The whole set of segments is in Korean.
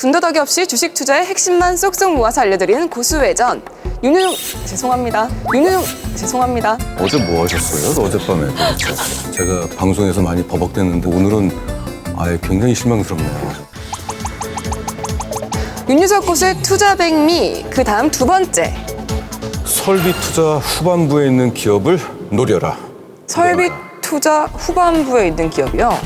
군더더기 없이 주식 투자의 핵심만 쏙쏙 모아서 알려드리는 고수외전. 죄송합니다. 어제 뭐 하셨어요? 어젯밤에. 제가 방송에서 많이 버벅댔는데 오늘은 아예 굉장히 실망스럽네요. 윤유석 고수의 투자 백미, 그 다음 두 번째. 설비 투자 후반부에 있는 기업을 노려라. 설비 투자 후반부에 있는 기업이요?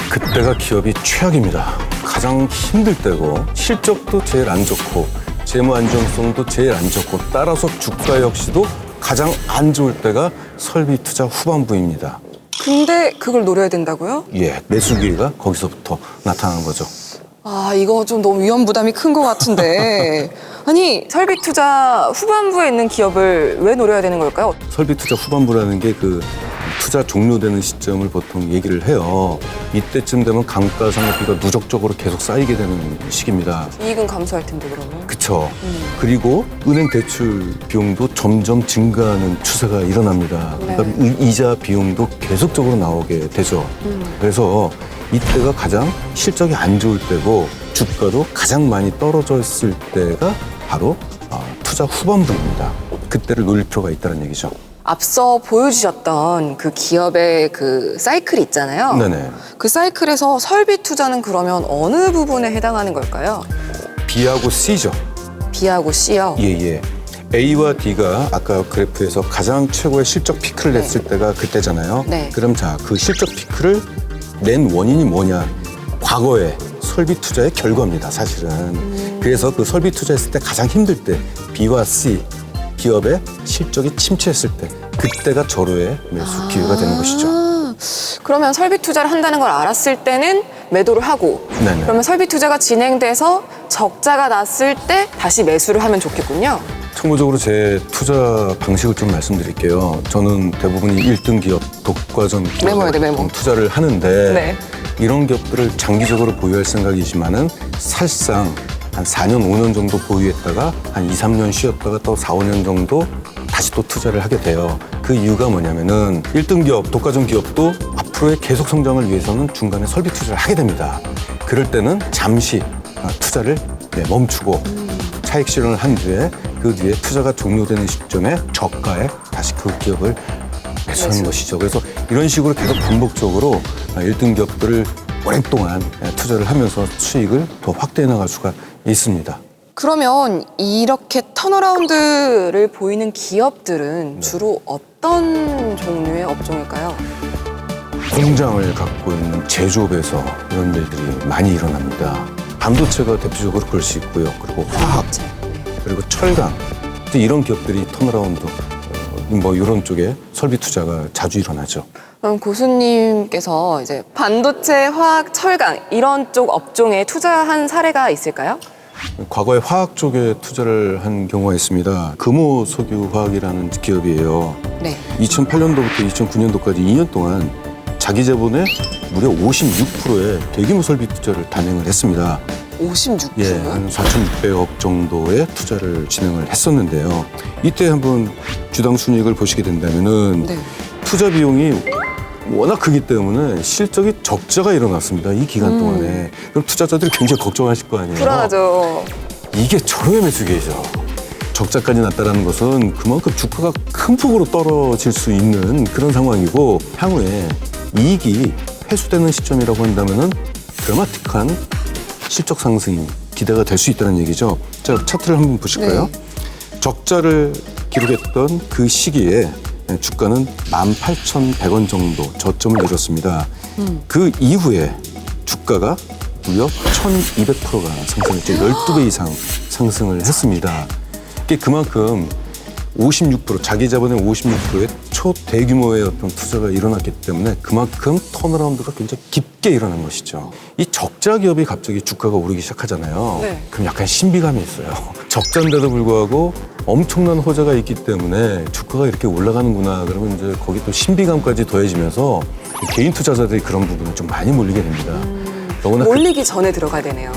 그때가 기업이 최악입니다. 가장 힘들 때고 실적도 제일 안 좋고 재무 안정성도 제일 안 좋고 따라서 주가 역시도 가장 안 좋을 때가 설비 투자 후반부입니다. 근데 그걸 노려야 된다고요? 예, 매수 기회가 거기서부터 나타나는 거죠. 아, 이거 좀 너무 위험 부담이 큰 것 같은데. 아니, 설비 투자 후반부에 있는 기업을 왜 노려야 되는 걸까요? 설비 투자 후반부라는 게 그 투자 종료되는 시점을 보통 얘기를 해요. 이때쯤 되면 감가상각비가 누적적으로 계속 쌓이게 되는 시기입니다. 이익은 감소할 텐데, 그러면. 그쵸. 그리고 은행 대출 비용도 점점 증가하는 추세가 일어납니다. 네. 그러니까 이자 비용도 계속적으로 나오게 되죠. 그래서 이때가 가장 실적이 안 좋을 때고 주가도 가장 많이 떨어졌을 때가 바로 투자 후반부입니다. 그때를 노릴 필요가 있다는 얘기죠. 앞서 보여주셨던 그 기업의 그 사이클이 있잖아요. 네네. 그 사이클에서 설비 투자는 그러면 어느 부분에 해당하는 걸까요? B하고 C죠. B하고 C요? 예. A와 D가 아까 그래프에서 가장 최고의 실적 피크를 냈을 때가 그때잖아요. 네. 그럼 자, 그 실적 피크를 낸 원인이 뭐냐? 과거의 설비 투자의 결과입니다, 사실은. 그래서 그 설비 투자했을 때 가장 힘들 때 B와 C 기업의 실적이 침체했을 때 그때가 절호의 매수 기회가 되는 것이죠. 그러면 설비 투자를 한다는 걸 알았을 때는 매도를 하고 네네. 그러면 설비 투자가 진행돼서 적자가 났을 때 다시 매수를 하면 좋겠군요. 참고적으로 제 투자 방식을 좀 말씀드릴게요. 저는 대부분이 1등 기업, 독과점 메모해야 돼, 메모. 투자를 하는데 네. 이런 기업들을 장기적으로 보유할 생각이지만은 사실상 한 4년, 5년 정도 보유했다가 한 2, 3년 쉬었다가 또 4, 5년 정도 다시 또 투자를 하게 돼요. 그 이유가 뭐냐면은 1등 기업, 독과점 기업도 앞으로의 계속 성장을 위해서는 중간에 설비 투자를 하게 됩니다. 그럴 때는 잠시 투자를 멈추고 차익 실현을 한 뒤에 그 뒤에 투자가 종료되는 시점에 저가에 다시 그 기업을 매수하는 것이죠. 그래서 이런 식으로 계속 반복적으로 1등 기업들을 오랫동안 투자를 하면서 수익을 더 확대해 나갈 수가 있습니다. 그러면 이렇게 턴어라운드를 보이는 기업들은 주로 어떤 종류의 업종일까요? 공장을 갖고 있는 제조업에서 이런 일들이 많이 일어납니다. 반도체가 대표적으로 그럴 수 있고요. 그리고 화학, 그리고 철강 이런 기업들이 턴어라운드 뭐 이런 쪽에 설비 투자가 자주 일어나죠. 그럼 고수님께서 이제 반도체, 화학, 철강 이런 쪽 업종에 투자한 사례가 있을까요? 과거에 화학 쪽에 투자를 한 경우가 있습니다. 금호석유화학이라는 기업이에요. 네. 2008년도부터 2009년도까지 2년 동안 자기 자본의 무려 56%의 대규모 설비 투자를 단행을 했습니다. 56%요? 예, 한 4,600억 정도의 투자를 진행을 했었는데요. 이때 한번 주당 순이익을 보시게 된다면은 네. 투자 비용이 워낙 크기 때문에 실적이 적자가 일어났습니다. 이 기간 동안에. 그럼 투자자들이 굉장히 걱정하실 거 아니에요. 불안하죠. 이게 절호의 매수 기회죠. 적자까지 났다는 것은 그만큼 주가가 큰 폭으로 떨어질 수 있는 그런 상황이고 향후에 이익이 회수되는 시점이라고 한다면은 드라마틱한 실적 상승이 기대가 될 수 있다는 얘기죠. 자, 차트를 한번 보실까요? 네. 적자를 기록했던 그 시기에 주가는 18,100원 정도 저점을 이뤘습니다. 그 이후에 주가가 무려 1,200%가 상승했죠. 12배 이상 상승을 했습니다. 이게 그만큼 56% 자기 자본의 56%의 초대규모의 어떤 투자가 일어났기 때문에 그만큼 턴어라운드가 굉장히 깊게 일어난 것이죠. 이 적자 기업이 갑자기 주가가 오르기 시작하잖아요. 네. 그럼 약간 신비감이 있어요. 적자인데도 불구하고 엄청난 호재가 있기 때문에 주가가 이렇게 올라가는구나. 그러면 이제 거기 또 신비감까지 더해지면서 개인 투자자들이 그런 부분을 좀 많이 몰리게 됩니다. 더구나 몰리기 전에 들어가야 되네요.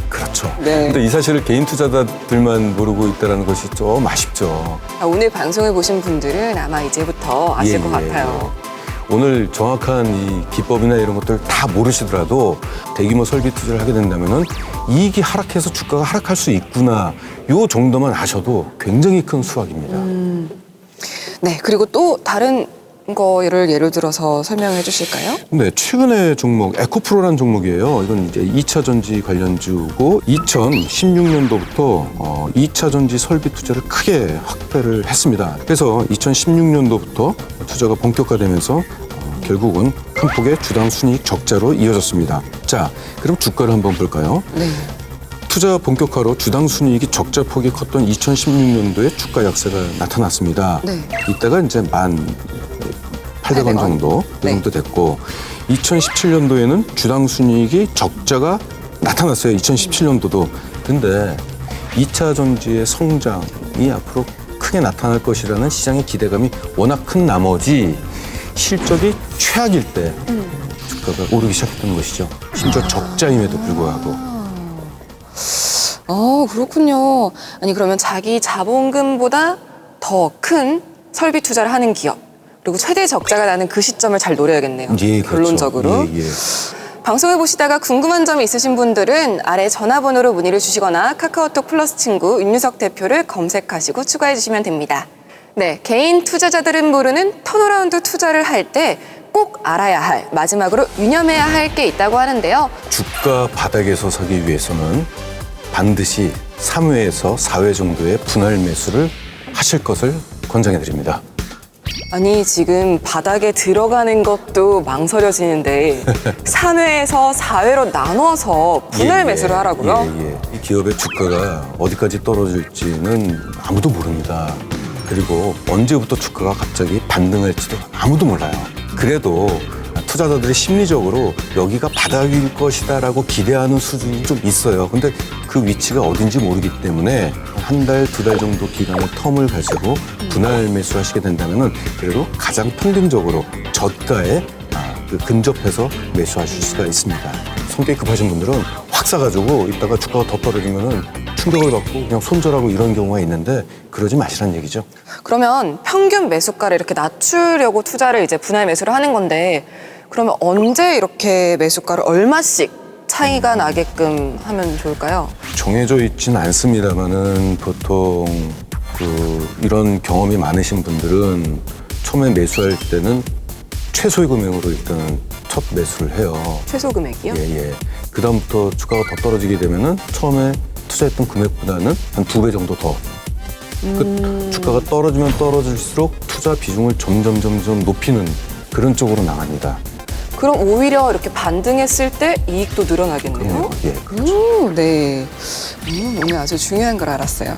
그렇죠. 네. 근데 이 사실을 개인 투자자들만 모르고 있다는 것이 좀 아쉽죠. 오늘 방송을 보신 분들은 아마 이제부터 아실 것 같아요. 오늘 정확한 이 기법이나 이런 것들 다 모르시더라도 대규모 설비 투자를 하게 된다면은 이익이 하락해서 주가가 하락할 수 있구나. 요 정도만 아셔도 굉장히 큰 수확입니다. 네, 그리고 또 다른 거를 예를 들어서 설명해 주실까요? 네, 최근에 종목 에코프로라는 종목이에요. 이건 이제 2차 전지 관련주고 2016년도부터 2차 전지 설비 투자를 크게 확대를 했습니다. 그래서 2016년도부터 투자가 본격화되면서 결국은 큰 폭의 주당 순이익 적자로 이어졌습니다. 자, 그럼 주가를 한번 볼까요? 네. 투자 본격화로 주당 순이익이 적자 폭이 컸던 2016년도에 주가 약세가 나타났습니다. 네. 이때가 이제 1,800원 정도, 그 네. 정도 됐고 2017년도에는 주당 순이익이 적자가 나타났어요. 2017년도도. 근데 2차 전지의 성장이 앞으로 크게 나타날 것이라는 시장의 기대감이 워낙 큰 나머지 실적이 최악일 때 주가가 오르기 시작했던 것이죠. 심지어 적자임에도 불구하고. 그렇군요. 아니, 그러면 자기 자본금보다 더 큰 설비 투자를 하는 기업, 그리고 최대 적자가 나는 그 시점을 잘 노려야겠네요. 예, 그렇죠. 결론적으로. 예, 예. 방송을 보시다가 궁금한 점이 있으신 분들은 아래 전화번호로 문의를 주시거나 카카오톡 플러스 친구 윤유석 대표를 검색하시고 추가해 주시면 됩니다. 네, 개인 투자자들은 모르는 턴어라운드 투자를 할 때 꼭 알아야 할, 마지막으로 유념해야 할 게 있다고 하는데요. 주가 바닥에서 사기 위해서는 반드시 3회에서 4회 정도의 분할 매수를 하실 것을 권장해 드립니다. 아니, 지금 바닥에 들어가는 것도 망설여지는데 3회에서 4회로 나눠서 분할 매수를 하라고요? 예, 예. 이 기업의 주가가 어디까지 떨어질지는 아무도 모릅니다. 그리고 언제부터 주가가 갑자기 반등할지도 아무도 몰라요. 그래도 투자자들이 심리적으로 여기가 바닥일 것이다라고 기대하는 수준이 좀 있어요. 근데 그 위치가 어딘지 모르기 때문에 한 달, 두 달 정도 기간의 텀을 가지고 분할 매수하시게 된다면은 그래도 가장 평균적으로 저가에 근접해서 매수하실 수가 있습니다. 성격이 급하신 분들은 확 사가지고 이따가 주가가 더 떨어지면은 충격을 받고 그냥 손절하고 이런 경우가 있는데 그러지 마시라는 얘기죠. 그러면 평균 매수가를 이렇게 낮추려고 투자를 이제 분할 매수를 하는 건데, 그러면 언제 이렇게 매수가를 얼마씩 차이가 나게끔 하면 좋을까요? 정해져 있지는 않습니다만은 보통 이런 경험이 많으신 분들은 처음에 매수할 때는 최소의 금액으로 일단 첫 매수를 해요. 최소 금액이요? 예. 그 다음부터 주가가 더 떨어지게 되면은 처음에 투자했던 금액보다는 한 2배 정도 더. 그 주가가 떨어지면 떨어질수록 투자 비중을 점점 높이는 그런 쪽으로 나갑니다. 그럼 오히려 이렇게 반등했을 때 이익도 늘어나겠네요? 예, 그렇죠. 네. 오늘 아주 중요한 걸 알았어요.